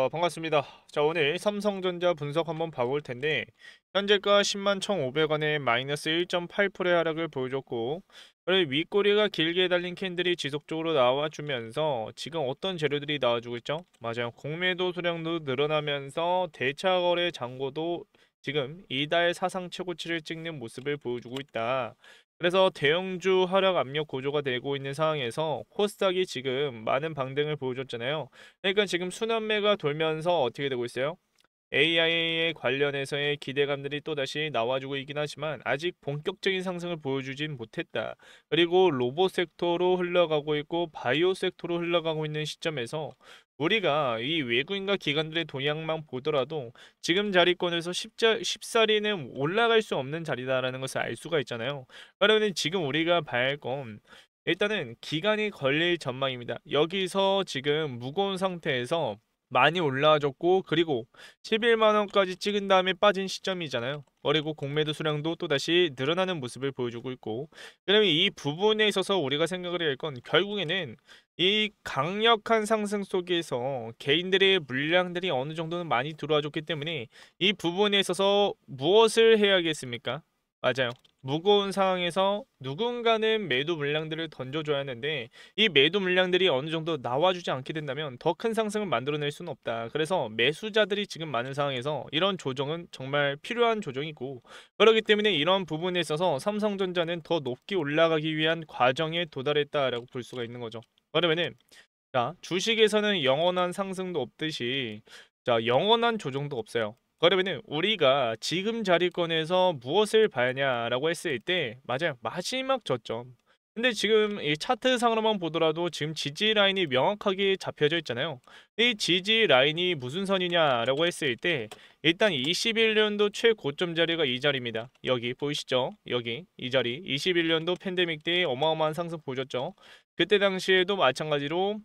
반갑습니다. 자, 오늘 삼성전자 분석 한번 봐볼 텐데, 현재가 10만 1,500원에 마이너스 1.8%의 하락을 보여줬고, 그리고 윗꼬리가 길게 달린 캔들이 지속적으로 나와주면서 지금 어떤 재료들이 나와주고 있죠? 맞아요. 공매도 수량도 늘어나면서 대차 거래 잔고도 지금 이달 사상 최고치를 찍는 모습을 보여주고 있다. 그래서 대형주 하락 압력 고조가 되고 있는 상황에서 코스닥이 지금 많은 방등을 보여줬잖아요. 그러니까 지금 순환매가 돌면서 어떻게 되고 있어요? AI에 관련해서의 기대감들이 또다시 나와주고 있긴 하지만 아직 본격적인 상승을 보여주진 못했다. 그리고 로봇 섹터로 흘러가고 있고 바이오 섹터로 흘러가고 있는 시점에서 우리가 이 외국인과 기관들의 동향만 보더라도 지금 자리권에서 쉽사리는 올라갈 수 없는 자리다라는 것을 알 수가 있잖아요. 그러면 지금 우리가 봐야 할 건 일단은 기간이 걸릴 전망입니다. 여기서 지금 무거운 상태에서 많이 올라와줬고, 그리고 11만원까지 찍은 다음에 빠진 시점이잖아요. 그리고 공매도 수량도 또다시 늘어나는 모습을 보여주고 있고, 그러면 이 부분에 있어서 우리가 생각을 해야 할 건 결국에는 이 강력한 상승 속에서 개인들의 물량들이 어느 정도는 많이 들어와줬기 때문에 이 부분에 있어서 무엇을 해야겠습니까? 맞아요. 무거운 상황에서 누군가는 매도 물량들을 던져줘야 하는데 이 매도 물량들이 어느 정도 나와주지 않게 된다면 더 큰 상승을 만들어낼 수는 없다. 그래서 매수자들이 지금 많은 상황에서 이런 조정은 정말 필요한 조정이고, 그렇기 때문에 이런 부분에 있어서 삼성전자는 더 높게 올라가기 위한 과정에 도달했다라고 볼 수가 있는 거죠. 그러면은 자, 주식에서는 영원한 상승도 없듯이 자, 영원한 조정도 없어요. 그러면은 우리가 지금 자리권에서 무엇을 봐야냐라고 했을 때 맞아요. 마지막 저점. 근데 지금 이 차트상으로만 보더라도 지금 지지 라인이 명확하게 잡혀져 있잖아요. 이 지지 라인이 무슨 선이냐라고 했을 때 일단 21년도 최고점 자리가 이 자리입니다. 여기 보이시죠? 여기 이 자리 21년도 팬데믹 때 어마어마한 상승 보셨죠? 그때 당시에도 마찬가지로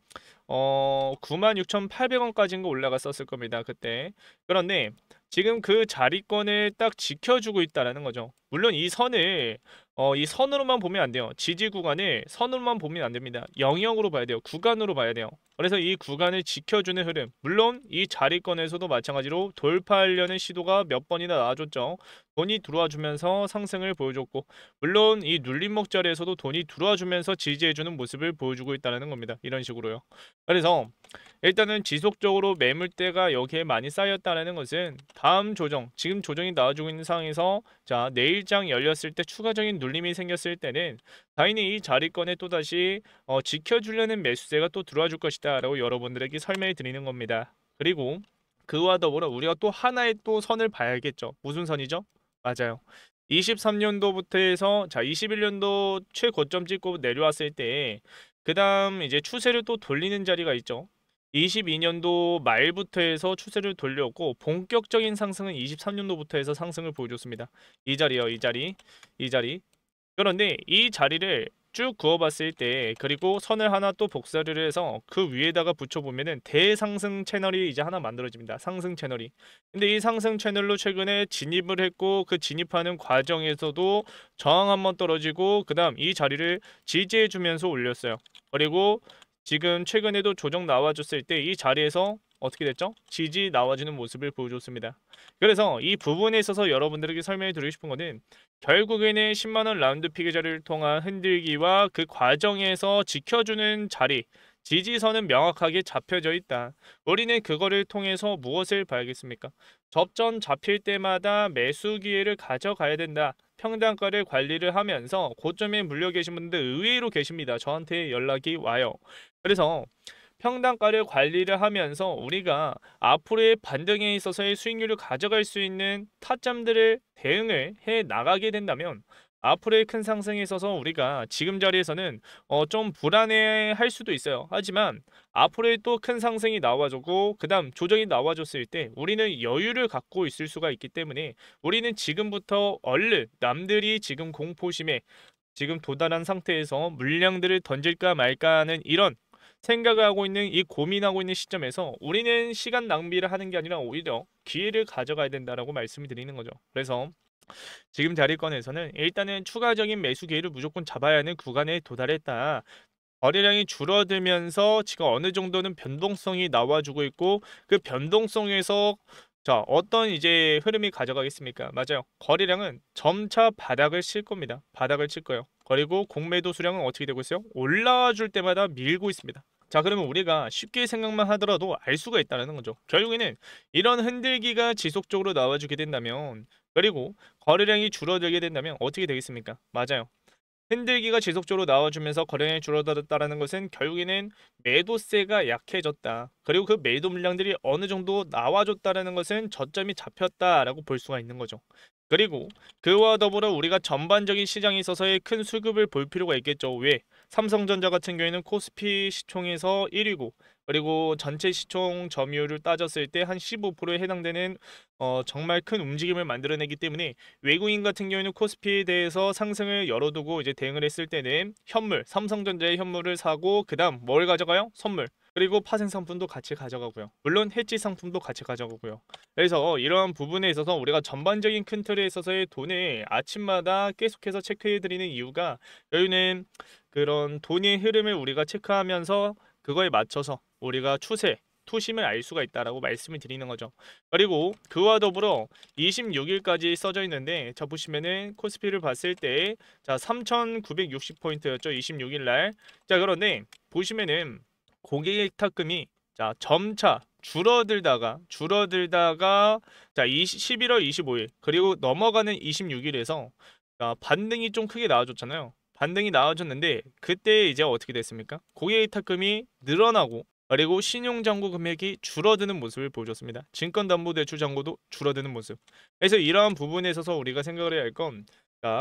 96,800원까지인가 올라갔었을 겁니다. 그때. 그런데 지금 그 자리권을 딱 지켜주고 있다라는 거죠. 물론 이 선으로만 보면 안 돼요. 지지 구간을 선으로만 보면 안 됩니다. 영역으로 봐야 돼요. 구간으로 봐야 돼요. 그래서 이 구간을 지켜주는 흐름. 물론 이 자리권에서도 마찬가지로 돌파하려는 시도가 몇 번이나 나와줬죠. 돈이 들어와 주면서 상승을 보여줬고, 물론 이 눌림목 자리에서도 돈이 들어와 주면서 지지해주는 모습을 보여주고 있다는 겁니다. 이런 식으로요. 그래서 일단은 지속적으로 매물대가 여기에 많이 쌓였다는 것은 다음 조정, 지금 조정이 나와주고 있는 상황에서 자, 내일장 열렸을 때 추가적인 눌림이 생겼을 때는 당연히 이 자리권에 또다시 지켜주려는 매수세가 또 들어와 줄 것이다 라고 여러분들에게 설명해 드리는 겁니다. 그리고 그와 더불어 우리가 또 하나의 또 선을 봐야겠죠. 무슨 선이죠? 맞아요. 23년도부터 해서 자, 21년도 최고점 찍고 내려왔을 때 그다음 이제 추세를 또 돌리는 자리가 있죠. 22년도 말부터 해서 추세를 돌렸고 본격적인 상승은 23년도부터 해서 상승을 보여줬습니다. 이 자리요, 이 자리, 이 자리. 그런데 이 자리를 쭉 그어봤을 때 그리고 선을 하나 또 복사를 해서 그 위에다가 붙여보면은 대상승 채널이 이제 하나 만들어집니다. 상승 채널이. 근데 이 상승 채널로 최근에 진입을 했고 그 진입하는 과정에서도 저항 한번 떨어지고 그 다음 이 자리를 지지해주면서 올렸어요. 그리고 지금 최근에도 조정 나와줬을 때 이 자리에서 어떻게 됐죠? 지지 나와주는 모습을 보여줬습니다. 그래서 이 부분에 있어서 여러분들에게 설명해 드리고 싶은 거는 결국에는 10만원 라운드 피게 자리를 통한 흔들기와 그 과정에서 지켜주는 자리, 지지선은 명확하게 잡혀져 있다. 우리는 그거를 통해서 무엇을 봐야겠습니까? 접전 잡힐 때마다 매수 기회를 가져가야 된다. 평단가를 관리를 하면서 고점에 물려 계신 분들 의외로 계십니다. 저한테 연락이 와요. 그래서 평단가를 관리를 하면서 우리가 앞으로의 반등에 있어서의 수익률을 가져갈 수 있는 타점들을 대응을 해 나가게 된다면 앞으로의 큰 상승에 있어서 우리가 지금 자리에서는 좀 불안해 할 수도 있어요. 하지만 앞으로의 또 큰 상승이 나와주고 그 다음 조정이 나와줬을 때 우리는 여유를 갖고 있을 수가 있기 때문에 우리는 지금부터 얼른 남들이 지금 공포심에 지금 도달한 상태에서 물량들을 던질까 말까 하는 이런 생각을 하고 있는 이 고민하고 있는 시점에서 우리는 시간 낭비를 하는 게 아니라 오히려 기회를 가져가야 된다라고 말씀을 드리는 거죠. 그래서 지금 자리권에서는 일단은 추가적인 매수 기회를 무조건 잡아야 하는 구간에 도달했다. 거래량이 줄어들면서 지금 어느 정도는 변동성이 나와주고 있고 그 변동성에서 자 어떤 이제 흐름이 가져가겠습니까? 맞아요. 거래량은 점차 바닥을 칠 겁니다. 바닥을 칠 거예요. 그리고 공매도 수량은 어떻게 되고 있어요? 올라와 줄 때마다 밀고 있습니다. 자 그러면 우리가 쉽게 생각만 하더라도 알 수가 있다는 거죠. 결국에는 이런 흔들기가 지속적으로 나와주게 된다면 그리고 거래량이 줄어들게 된다면 어떻게 되겠습니까? 맞아요. 흔들기가 지속적으로 나와주면서 거래량이 줄어들었다는 것은 결국에는 매도세가 약해졌다. 그리고 그 매도 물량들이 어느 정도 나와줬다는 것은 저점이 잡혔다라고 볼 수가 있는 거죠. 그리고 그와 더불어 우리가 전반적인 시장에 있어서의 큰 수급을 볼 필요가 있겠죠. 왜? 삼성전자 같은 경우에는 코스피 시총에서 1위고 그리고 전체 시총 점유율을 따졌을 때 한 15%에 해당되는 정말 큰 움직임을 만들어내기 때문에 외국인 같은 경우에는 코스피에 대해서 상승을 열어두고 이제 대응을 했을 때는 현물, 삼성전자의 현물을 사고 그다음 뭘 가져가요? 선물. 그리고 파생 상품도 같이 가져가고요. 물론 해지 상품도 같이 가져가고요. 그래서 이러한 부분에 있어서 우리가 전반적인 큰 틀에 있어서의 돈을 아침마다 계속해서 체크해드리는 이유가 여기는 그런 돈의 흐름을 우리가 체크하면서 그거에 맞춰서 우리가 추세, 투심을 알 수가 있다라고 말씀을 드리는 거죠. 그리고 그와 더불어 26일까지 써져 있는데 자 보시면은 코스피를 봤을 때 자 3,960포인트였죠. 26일 날. 자 그런데 보시면은 고객 탁금이 자 점차 줄어들다가 자 11월 25일 그리고 넘어가는 26일에서 자 반등이 좀 크게 나와줬잖아요. 반등이 나와줬는데 그때 이제 어떻게 됐습니까? 고객 탁금이 늘어나고 그리고 신용잔고 금액이 줄어드는 모습을 보여줬습니다. 증권담보대출 잔고도 줄어드는 모습. 그래서 이러한 부분에 있어서 우리가 생각을 해야 할 건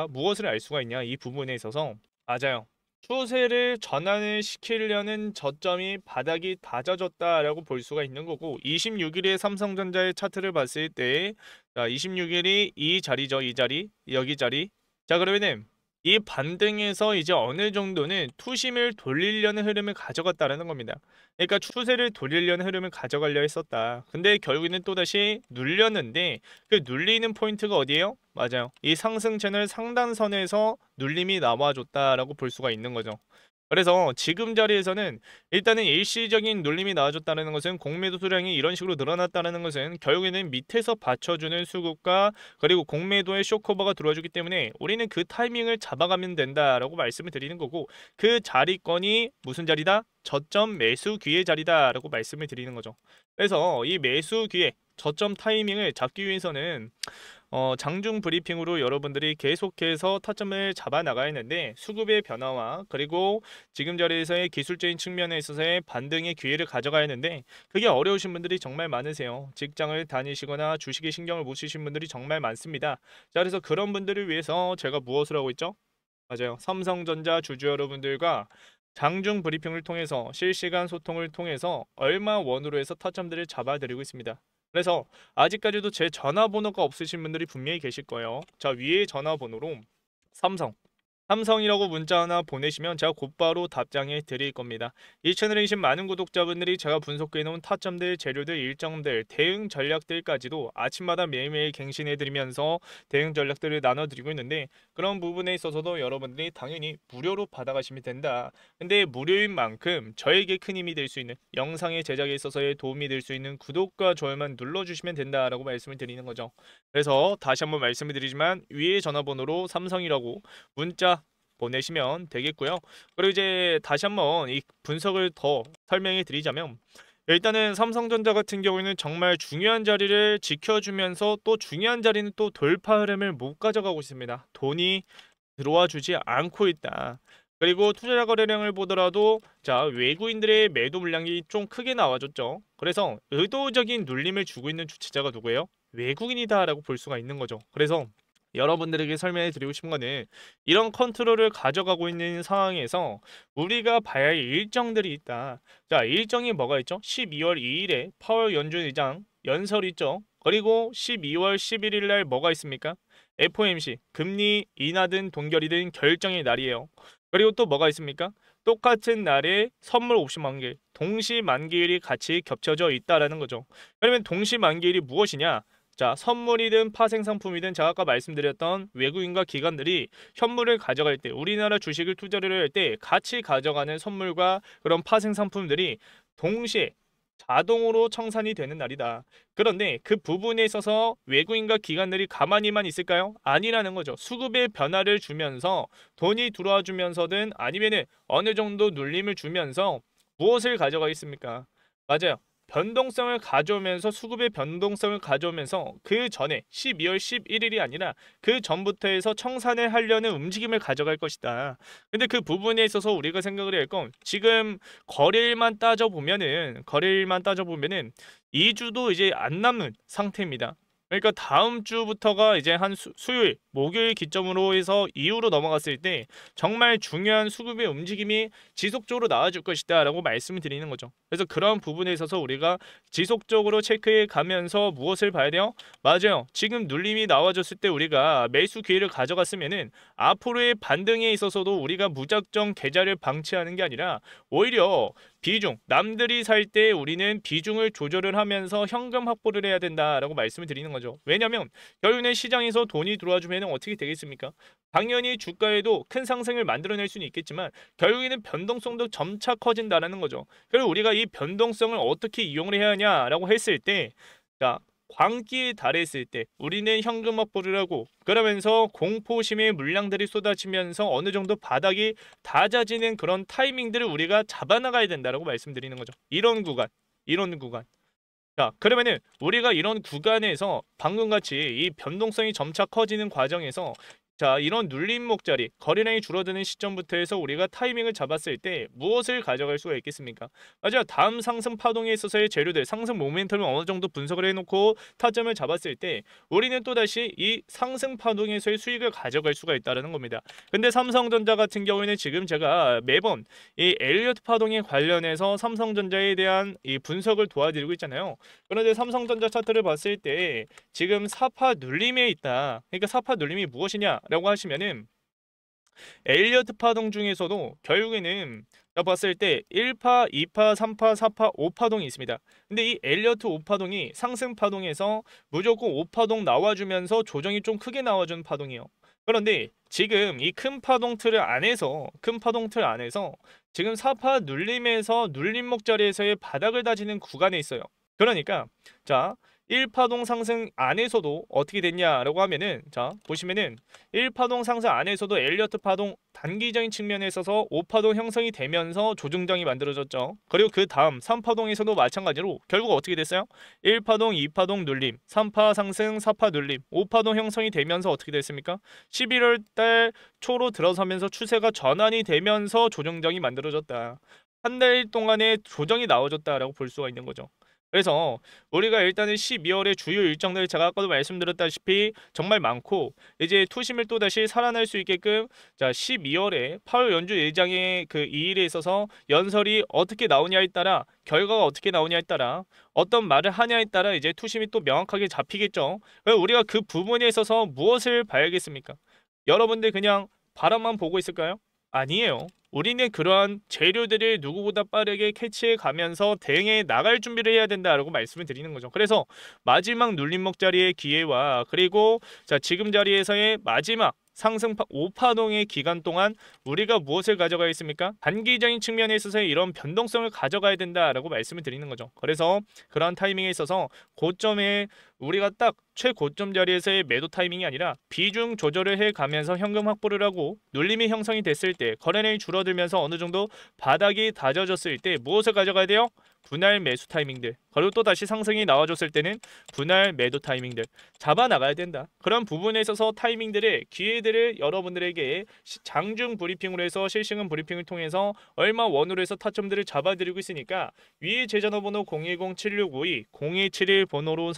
무엇을 알 수가 있냐 이 부분에 있어서 맞아요. 추세를 전환을 시키려는 저점이 바닥이 다져졌다라고 볼 수가 있는 거고 26일에 삼성전자의 차트를 봤을 때 26일이 이 자리죠. 이 자리 여기 자리 자 그러면은 이 반등에서 이제 어느 정도는 투심을 돌리려는 흐름을 가져갔다라는 겁니다. 그러니까 추세를 돌리려는 흐름을 가져가려 했었다. 근데 결국에는 또다시 눌렸는데 그 눌리는 포인트가 어디예요? 맞아요. 이 상승 채널 상단선에서 눌림이 나와줬다라고 볼 수가 있는 거죠. 그래서 지금 자리에서는 일단은 일시적인 눌림이 나와줬다는 것은 공매도 수량이 이런 식으로 늘어났다는 것은 결국에는 밑에서 받쳐주는 수급과 그리고 공매도의 쇼커버가 들어와주기 때문에 우리는 그 타이밍을 잡아가면 된다라고 말씀을 드리는 거고 그 자리권이 무슨 자리다? 저점 매수 기회 자리다라고 말씀을 드리는 거죠. 그래서 이 매수 기회 저점 타이밍을 잡기 위해서는 장중 브리핑으로 여러분들이 계속해서 타점을 잡아 나가야 했는데 수급의 변화와 그리고 지금 자리에서의 기술적인 측면에 있어서의 반등의 기회를 가져가야 했는데 그게 어려우신 분들이 정말 많으세요. 직장을 다니시거나 주식에 신경을 못 쓰신 분들이 정말 많습니다. 자 그래서 그런 분들을 위해서 제가 무엇을 하고 있죠? 맞아요. 삼성전자 주주 여러분들과 장중 브리핑을 통해서 실시간 소통을 통해서 얼마 원으로 해서 타점들을 잡아드리고 있습니다. 그래서 아직까지도 제 전화번호가 없으신 분들이 분명히 계실 거예요. 자 위에 전화번호로 삼성이라고 문자 하나 보내시면 제가 곧바로 답장해 드릴 겁니다. 이 채널에 계신 많은 구독자분들이 제가 분석해 놓은 타점들, 재료들, 일정들, 대응 전략들까지도 아침마다 매일매일 갱신해 드리면서 대응 전략들을 나눠드리고 있는데 그런 부분에 있어서도 여러분들이 당연히 무료로 받아가시면 된다. 근데 무료인 만큼 저에게 큰 힘이 될 수 있는 영상의 제작에 있어서의 도움이 될 수 있는 구독과 좋아요만 눌러주시면 된다라고 말씀을 드리는 거죠. 그래서 다시 한번 말씀을 드리지만 위에 전화번호로 삼성이라고 문자 보내시면 되겠고요. 그리고 이제 다시 한번 이 분석을 더 설명해 드리자면 일단은 삼성전자 같은 경우에는 정말 중요한 자리를 지켜주면서 또 중요한 자리는 또 돌파 흐름을 못 가져가고 있습니다. 돈이 들어와 주지 않고 있다. 그리고 투자 거래량을 보더라도 자 외국인들의 매도 물량이 좀 크게 나와줬죠. 그래서 의도적인 눌림을 주고 있는 주체자가 누구예요? 외국인이다라고 볼 수가 있는 거죠. 그래서 여러분들에게 설명해 드리고 싶은 거는 이런 컨트롤을 가져가고 있는 상황에서 우리가 봐야 할 일정들이 있다. 자, 일정이 뭐가 있죠? 12월 2일에 파월 연준 의장 연설이 있죠. 그리고 12월 11일 날 뭐가 있습니까? FOMC 금리 인하든 동결이든 결정의 날이에요. 그리고 또 뭐가 있습니까? 똑같은 날에 선물 옵션 만기일, 동시 만기일이 같이 겹쳐져 있다라는 거죠. 그러면 동시 만기일이 무엇이냐? 자, 선물이든 파생 상품이든 제가 아까 말씀드렸던 외국인과 기관들이 현물을 가져갈 때, 우리나라 주식을 투자를 할 때 같이 가져가는 선물과 그런 파생 상품들이 동시에 자동으로 청산이 되는 날이다. 그런데 그 부분에 있어서 외국인과 기관들이 가만히만 있을까요? 아니라는 거죠. 수급의 변화를 주면서 돈이 들어와 주면서든 아니면은 어느 정도 눌림을 주면서 무엇을 가져가겠습니까? 맞아요. 변동성을 가져오면서 수급의 변동성을 가져오면서 그 전에 12월 11일이 아니라 그 전부터 해서 청산을 하려는 움직임을 가져갈 것이다. 근데 그 부분에 있어서 우리가 생각을 해야 할 건 지금 거래일만 따져보면은 2주도 이제 안 남은 상태입니다. 그러니까 다음 주부터가 이제 한 수요일, 목요일 기점으로 해서 이후로 넘어갔을 때 정말 중요한 수급의 움직임이 지속적으로 나와줄 것이다 라고 말씀을 드리는 거죠. 그래서 그런 부분에 있어서 우리가 지속적으로 체크해 가면서 무엇을 봐야 돼요? 맞아요. 지금 눌림이 나와줬을 때 우리가 매수 기회를 가져갔으면은 앞으로의 반등에 있어서도 우리가 무작정 계좌를 방치하는 게 아니라 오히려 비중, 남들이 살 때 우리는 비중을 조절을 하면서 현금 확보를 해야 된다라고 말씀을 드리는 거죠. 왜냐하면 결국엔 시장에서 돈이 들어와주면 어떻게 되겠습니까? 당연히 주가에도 큰 상승을 만들어낼 수는 있겠지만 결국에는 변동성도 점차 커진다는 거죠. 그리고 우리가 이 변동성을 어떻게 이용을 해야 하냐라고 했을 때, 자, 광기에 달했을 때 우리는 현금 확보를 하고 그러면서 공포심의 물량들이 쏟아지면서 어느 정도 바닥이 낮아지는 그런 타이밍들을 우리가 잡아나가야 된다라고 말씀드리는 거죠. 이런 구간. 자, 그러면은 우리가 이런 구간에서 방금같이 이 변동성이 점차 커지는 과정에서 자, 이런 눌림목 자리, 거래량이 줄어드는 시점부터 해서 우리가 타이밍을 잡았을 때 무엇을 가져갈 수가 있겠습니까? 맞아요. 다음 상승 파동에 있어서의 재료들, 상승 모멘텀을 어느 정도 분석을 해놓고 타점을 잡았을 때 우리는 또다시 이 상승 파동에서의 수익을 가져갈 수가 있다는 겁니다. 근데 삼성전자 같은 경우에는 지금 제가 매번 이 엘리어트 파동에 관련해서 삼성전자에 대한 이 분석을 도와드리고 있잖아요. 그런데 삼성전자 차트를 봤을 때 지금 사파 눌림에 있다. 그러니까 사파 눌림이 무엇이냐라고 하시면은 엘리어트 파동 중에서도 결국에는 제가 봤을 때 1파, 2파, 3파, 4파, 5파동이 있습니다. 근데 이 엘리어트 5파동이 상승 파동에서 무조건 5파동 나와주면서 조정이 좀 크게 나와준 파동이에요. 그런데 지금 이 큰 파동 틀 안에서 지금 4파 눌림에서 눌림목 자리에서의 바닥을 다지는 구간에 있어요. 그러니까 자, 1파동 상승 안에서도 어떻게 됐냐라고 하면은 자, 보시면은 1파동 상승 안에서도 엘리어트 파동 단기적인 측면에 있어서 5파동 형성이 되면서 조정장이 만들어졌죠. 그리고 그 다음 3파동에서도 마찬가지로 결국 어떻게 됐어요? 1파동, 2파동 눌림, 3파 상승, 4파 눌림, 5파동 형성이 되면서 어떻게 됐습니까? 11월 달 초로 들어서면서 추세가 전환이 되면서 조정장이 만들어졌다. 한 달 동안의 조정이 나와줬다라고 볼 수가 있는 거죠. 그래서 우리가 일단은 12월의 주요 일정들 제가 아까도 말씀드렸다시피 정말 많고 이제 투심을 또다시 살아날 수 있게끔 자 12월에 파월 연주 예정의 그 이 일에 있어서 연설이 어떻게 나오냐에 따라 결과가 어떻게 나오냐에 따라 어떤 말을 하냐에 따라 이제 투심이 또 명확하게 잡히겠죠. 우리가 그 부분에 있어서 무엇을 봐야겠습니까? 여러분들 그냥 바람만 보고 있을까요? 아니에요. 우리는 그러한 재료들을 누구보다 빠르게 캐치해 가면서 대응해 나갈 준비를 해야 된다라고 말씀을 드리는 거죠. 그래서 마지막 눌림목 자리의 기회와 그리고 자 지금 자리에서의 마지막 상승 5파동의 기간 동안 우리가 무엇을 가져가겠습니까? 단기적인 측면에 있어서 이런 변동성을 가져가야 된다라고 말씀을 드리는 거죠. 그래서 그러한 타이밍에 있어서 고점에 우리가 딱 최고점 자리에서의 매도 타이밍이 아니라 비중 조절을 해가면서 현금 확보를 하고 눌림이 형성이 됐을 때 거래량이 줄어들면서 어느 정도 바닥이 다져졌을 때 무엇을 가져가야 돼요? 분할 매수 타이밍들 그리고 또 다시 상승이 나와줬을 때는 분할 매도 타이밍들 잡아 나가야 된다. 그런 부분에 있어서 타이밍들의 기회들을 여러분들에게 장중 브리핑으로 해서 실시간 브리핑을 통해서 얼마 원으로 해서 타점들을 잡아드리고 있으니까 위에 제 전화번호 010-7652-0271 번호로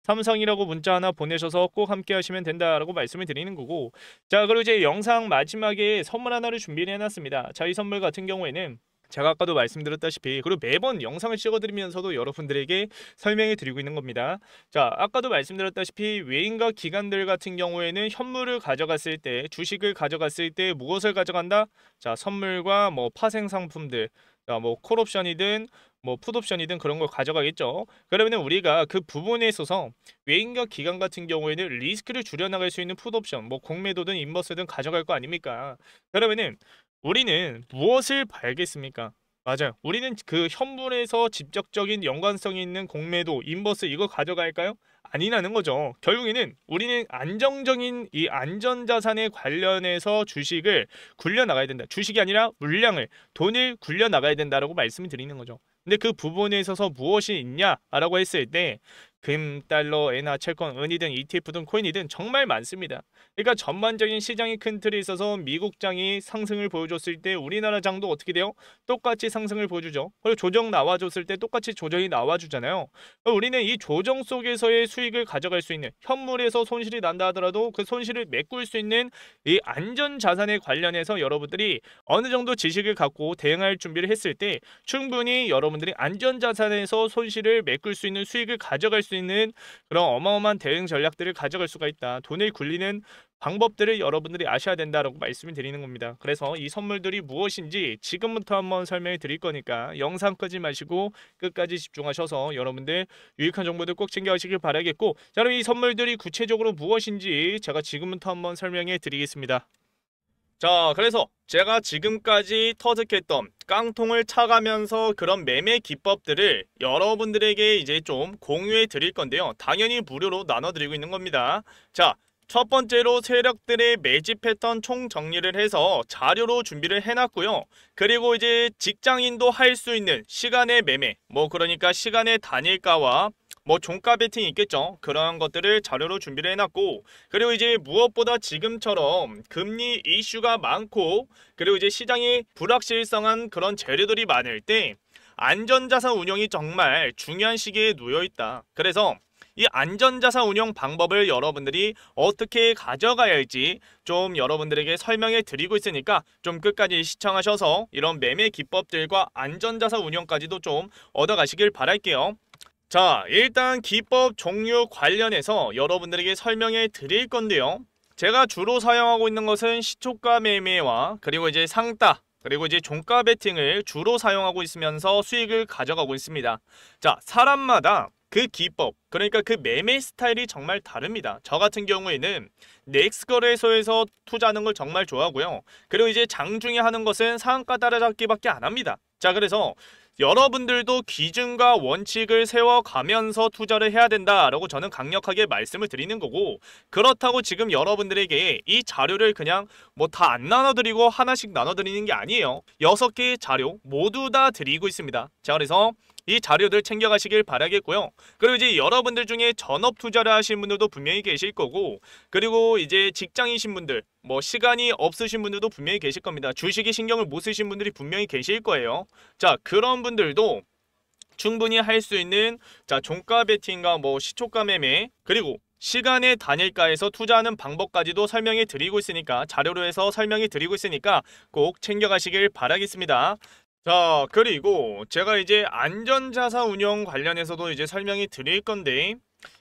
삼성이라고 문자 하나 보내셔서 꼭 함께 하시면 된다라고 말씀을 드리는 거고 자 그리고 이제 영상 마지막에 선물 하나를 준비를 해놨습니다. 자 이 선물 같은 경우에는 제가 아까도 말씀드렸다시피 그리고 매번 영상을 찍어드리면서도 여러분들에게 설명해 드리고 있는 겁니다. 자 아까도 말씀드렸다시피 외인과 기관들 같은 경우에는 현물을 가져갔을 때 주식을 가져갔을 때 무엇을 가져간다? 자 선물과 뭐 파생 상품들 자, 뭐 콜옵션이든 뭐 풋옵션이든 그런 걸 가져가겠죠. 그러면은 우리가 그 부분에 있어서 외인과 기관 같은 경우에는 리스크를 줄여나갈 수 있는 풋옵션, 뭐 공매도든 인버스든 가져갈 거 아닙니까? 그러면은 우리는 무엇을 봐야겠습니까? 맞아요. 우리는 그 현물에서 직접적인 연관성이 있는 공매도, 인버스 이걸 가져갈까요? 아니라는 거죠. 결국에는 우리는 안정적인 이 안전자산에 관련해서 주식을 굴려나가야 된다. 주식이 아니라 물량을, 돈을 굴려나가야 된다라고 말씀을 드리는 거죠. 근데 그 부분에 있어서 무엇이 있냐라고 했을 때 금, 달러, 엔화, 채권, 은이든 ETF든 코인이든 정말 많습니다. 그러니까 전반적인 시장의 큰 틀에 있어서 미국 장이 상승을 보여줬을 때 우리나라 장도 어떻게 돼요? 똑같이 상승을 보여주죠. 그리고 조정 나와줬을 때 똑같이 조정이 나와주잖아요. 우리는 이 조정 속에서의 수익을 가져갈 수 있는, 현물에서 손실이 난다 하더라도 그 손실을 메꿀 수 있는 이 안전자산에 관련해서 여러분들이 어느 정도 지식을 갖고 대응할 준비를 했을 때 충분히 여러분들이 안전자산에서 손실을 메꿀 수 있는, 수익을 가져갈 수 있는 그런 어마어마한 대응 전략들을 가져갈 수가 있다. 돈을 굴리는 방법들을 여러분들이 아셔야 된다라고 말씀을 드리는 겁니다. 그래서 이 선물들이 무엇인지 지금부터 한번 설명해 드릴 거니까 영상 끄지 마시고 끝까지 집중하셔서 여러분들 유익한 정보들 꼭 챙겨가시길 바라겠고, 자, 그럼 이 선물들이 구체적으로 무엇인지 제가 지금부터 한번 설명해 드리겠습니다. 자, 그래서 제가 지금까지 터득했던 깡통을 차가면서 그런 매매 기법들을 여러분들에게 이제 좀 공유해 드릴 건데요. 당연히 무료로 나눠드리고 있는 겁니다. 자, 첫 번째로 세력들의 매집 패턴 총 정리를 해서 자료로 준비를 해놨고요. 그리고 이제 직장인도 할 수 있는 시간의 매매, 뭐 그러니까 시간의 단일가와 뭐 종가 베팅이 있겠죠. 그런 것들을 자료로 준비를 해놨고, 그리고 이제 무엇보다 지금처럼 금리 이슈가 많고 그리고 이제 시장이 불확실성한 그런 재료들이 많을 때 안전자산 운용이 정말 중요한 시기에 놓여있다. 그래서 이 안전자산 운용 방법을 여러분들이 어떻게 가져가야 할지 좀 여러분들에게 설명해 드리고 있으니까 좀 끝까지 시청하셔서 이런 매매 기법들과 안전자산 운용까지도 좀 얻어가시길 바랄게요. 자, 일단 기법 종류 관련해서 여러분들에게 설명해 드릴 건데요. 제가 주로 사용하고 있는 것은 시초가 매매와 그리고 이제 상따, 그리고 이제 종가 베팅을 주로 사용하고 있으면서 수익을 가져가고 있습니다. 자, 사람마다 그 기법, 그러니까 그 매매 스타일이 정말 다릅니다. 저 같은 경우에는 넥스 거래소에서 투자하는 걸 정말 좋아하고요. 그리고 이제 장중에 하는 것은 상한가 따라잡기밖에 안 합니다. 자, 그래서 여러분들도 기준과 원칙을 세워가면서 투자를 해야 된다라고 저는 강력하게 말씀을 드리는 거고, 그렇다고 지금 여러분들에게 이 자료를 그냥 뭐 다 안 나눠드리고 하나씩 나눠드리는 게 아니에요. 6개의 자료 모두 다 드리고 있습니다. 자, 그래서 이 자료들 챙겨가시길 바라겠고요. 그리고 이제 여러분들 중에 전업 투자를 하신 분들도 분명히 계실 거고, 그리고 이제 직장이신 분들, 뭐 시간이 없으신 분들도 분명히 계실 겁니다. 주식에 신경을 못 쓰신 분들이 분명히 계실 거예요. 자, 그런 분들도 충분히 할 수 있는, 자, 종가 베팅과 뭐 시초가 매매, 그리고 시간의 단일가에서 투자하는 방법까지도 설명해 드리고 있으니까, 자료로 해서 설명해 드리고 있으니까 꼭 챙겨가시길 바라겠습니다. 자, 그리고 제가 이제 안전자산 운용 관련해서도 이제 설명이 드릴 건데,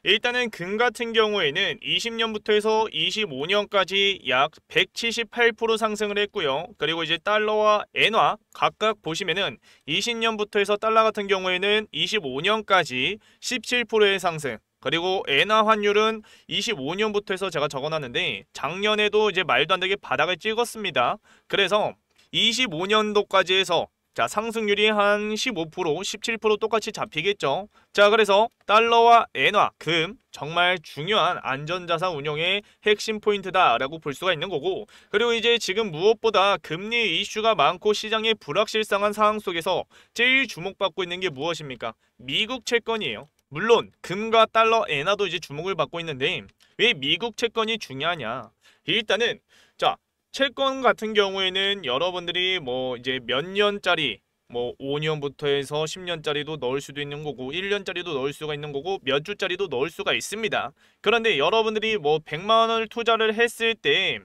일단은 금 같은 경우에는 20년부터 해서 25년까지 약 178% 상승을 했고요. 그리고 이제 달러와 엔화 각각 보시면은 20년부터 해서 달러 같은 경우에는 25년까지 17%의 상승, 그리고 엔화 환율은 25년부터 해서 제가 적어놨는데 작년에도 이제 말도 안 되게 바닥을 찍었습니다. 그래서 25년도까지 해서, 자, 상승률이 한 15%, 17% 똑같이 잡히겠죠. 자, 그래서 달러와 엔화, 금 정말 중요한 안전자산 운용의 핵심 포인트다라고 볼 수가 있는 거고, 그리고 이제 지금 무엇보다 금리 이슈가 많고 시장의 불확실성한 상황 속에서 제일 주목받고 있는 게 무엇입니까? 미국 채권이에요. 물론 금과 달러, 엔화도 이제 주목을 받고 있는데 왜 미국 채권이 중요하냐? 일단은 자, 채권 같은 경우에는 여러분들이 뭐 이제 몇 년짜리, 뭐 5년부터 해서 10년짜리도 넣을 수도 있는 거고 1년짜리도 넣을 수가 있는 거고 몇 주짜리도 넣을 수가 있습니다. 그런데 여러분들이 뭐 100만 원을 투자를 했을 때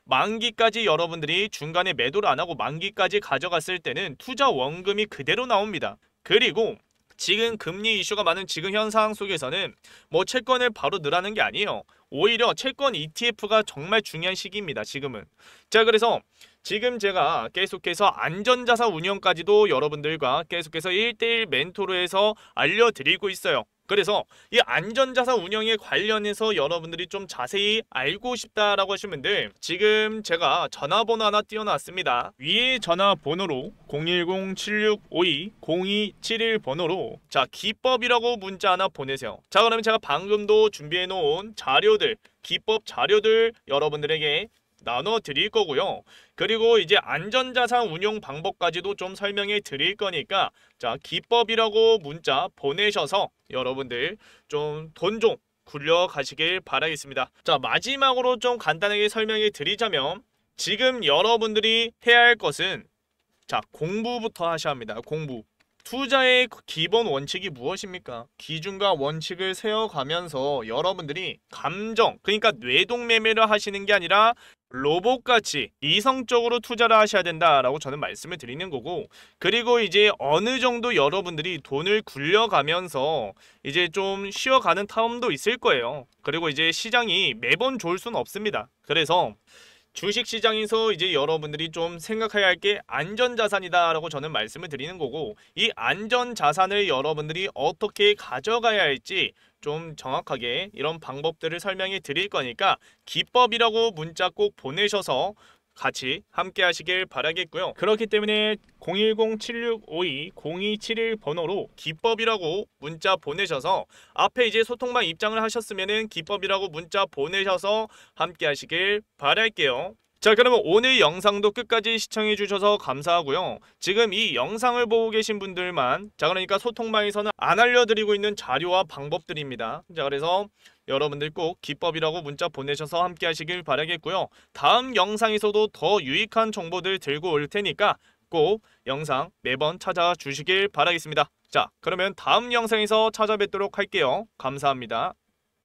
만기까지 여러분들이 중간에 매도를 안 하고 만기까지 가져갔을 때는 투자 원금이 그대로 나옵니다. 그리고 지금 금리 이슈가 많은 지금 현 상황 속에서는 뭐 채권을 바로 넣으라는 게 아니에요. 오히려 채권 ETF가 정말 중요한 시기입니다. 지금은. 자, 그래서 지금 제가 계속해서 안전자산 운영까지도 여러분들과 계속해서 1대1 멘토로 해서 알려드리고 있어요. 그래서 이 안전자산 운영에 관련해서 여러분들이 좀 자세히 알고 싶다라고 하신 분들, 지금 제가 전화번호 하나 띄워놨습니다. 위에 전화번호로 010-7652-0271 번호로 자, 기법이라고 문자 하나 보내세요. 자, 그러면 제가 방금도 준비해놓은 자료들, 기법 자료들 여러분들에게 나눠 드릴 거고요. 그리고 이제 안전자산 운용 방법까지도 좀 설명해 드릴 거니까 자, 기법이라고 문자 보내셔서 여러분들 좀 돈 좀 굴려 가시길 바라겠습니다. 자, 마지막으로 좀 간단하게 설명해 드리자면 지금 여러분들이 해야 할 것은 자, 공부부터 하셔야 합니다. 공부. 투자의 기본 원칙이 무엇입니까? 기준과 원칙을 세워가면서 여러분들이 감정, 그러니까 뇌동매매를 하시는 게 아니라 로봇같이 이성적으로 투자를 하셔야 된다라고 저는 말씀을 드리는 거고, 그리고 이제 어느 정도 여러분들이 돈을 굴려가면서 이제 좀 쉬어가는 타임도 있을 거예요. 그리고 이제 시장이 매번 좋을 수는 없습니다. 그래서 주식시장에서 이제 여러분들이 좀 생각해야 할 게 안전자산이다라고 저는 말씀을 드리는 거고, 이 안전자산을 여러분들이 어떻게 가져가야 할지 좀 정확하게 이런 방법들을 설명해 드릴 거니까 기법이라고 문자 꼭 보내셔서 같이 함께 하시길 바라겠고요. 그렇기 때문에 010-7652-0271 번호로 기법이라고 문자 보내셔서 앞에 이제 소통방 입장을 하셨으면은 기법이라고 문자 보내셔서 함께 하시길 바랄게요. 자, 그러면 오늘 영상도 끝까지 시청해 주셔서 감사하고요. 지금 이 영상을 보고 계신 분들만, 자, 그러니까 소통방에서는 안 알려드리고 있는 자료와 방법들입니다. 자, 그래서 여러분들 꼭 기법이라고 문자 보내셔서 함께 하시길 바라겠고요. 다음 영상에서도 더 유익한 정보들 들고 올 테니까 꼭 영상 매번 찾아주시길 바라겠습니다. 자, 그러면 다음 영상에서 찾아뵙도록 할게요. 감사합니다.